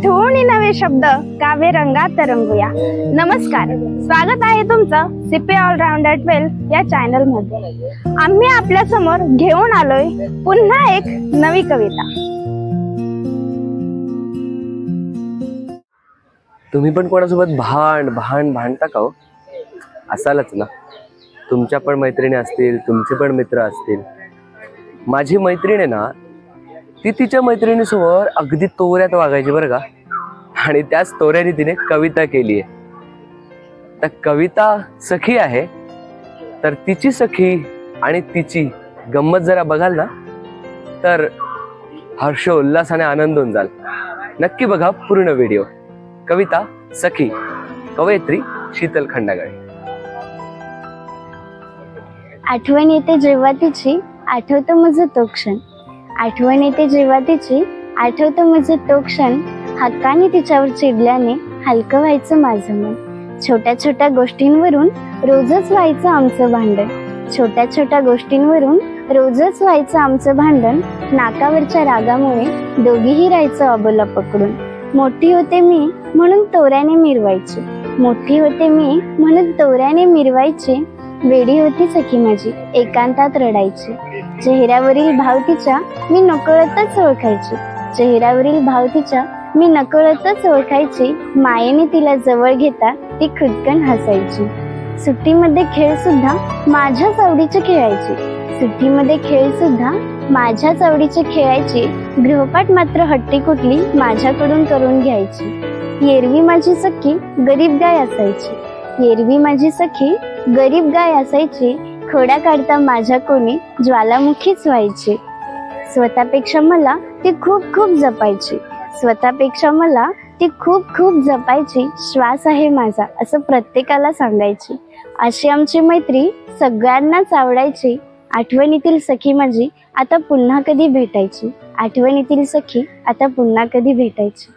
आठवणी नवे शब्द काव्य रंगात तरंगूया। नमस्कार, स्वागत आहे तुमचं सीपी ऑलराऊंडर 12 या चॅनल मध्ये। आम्ही आपल्या समोर घेऊन आलोय पुन्हा एक नवी कविता। तुम्ही पण कोणासोबत भांडता का हो? असालच ना। तुमच्या पण मैत्रिणी असतील, तुमचे पण मित्र असतील। माझी मैत्रीण आहे ना, ती तिच्या मैत्रिणीसोबत अगदी तोऱ्यात वागायची बरं का। आणि त्याच तोऱ्याने तिने कविता केली आहे। तर कविता सखी आहे, तर तिची सखी आणि तिची गंमत जरा बघाल ना, तर हर्ष उल्हासाने आनंद होऊन जाल। नक्की बघा पूर्ण व्हिडिओ। कविता सखी, कवयित्री शीतल खंडागळे। आठवण येते जेव्हा तिची, आठवतं माझं तो क्षण। आठवण येते जेव्हा तिची, आठवतं माझं तो क्षण। हक्काने तिच्यावर चिडल्याने हलकं व्हायचं माझं मन। छोट्या छोट्या गोष्टींवरून रोजच व्हायचं आमचं भांडण। छोट्या छोट्या गोष्टींवरून रोजच व्हायचं आमचं भांडण। नाकावरच्या रागामुळे दोघीही राहायचं अबोला पकडून। मोठी होते मी म्हणून तोऱ्याने मिरवायची, मोठी होते मी म्हणून तोऱ्याने मिरवायची। वेडी होती सखी माझी, एकांतात रडायची। चेहऱ्यावरील भाव तिच्या मी नकळतच ओळखायची, चेहऱ्यावरील भाव तिच्या मी नकळतच ओळखायची। मायेने तिला जवळ घेता ती खुदकन हसायची। सुट्टीमध्ये खेळ सुद्धा माझ्याच आवडीचे खेळायची, सुट्टीमध्ये खेळ सुद्धा माझ्याच आवडीचे खेळायची। गृहपाठ मात्र हट्टी कुठली माझ्याकडून करून घ्यायची। एरवी माझी सखी गरीब गाय असायची, एरवी माझी सखी गरीब गाय असायची। खोड्या काढता माझ्या कोणी ज्वालामुखीच व्हायची। स्वतःपेक्षा मला ती खूप खूप जपायची, स्वतःपेक्षा मला ती खूप खूप जपायची। श्वास आहे माझा असं प्रत्येकाला सांगायची। अशी आमची मैत्री सगळ्यांनाच आवडायची। आठवणीतील सखी माझी आता पुन्हा कधी भेटायची, आठवणीतील सखी आता पुन्हा कधी भेटायची।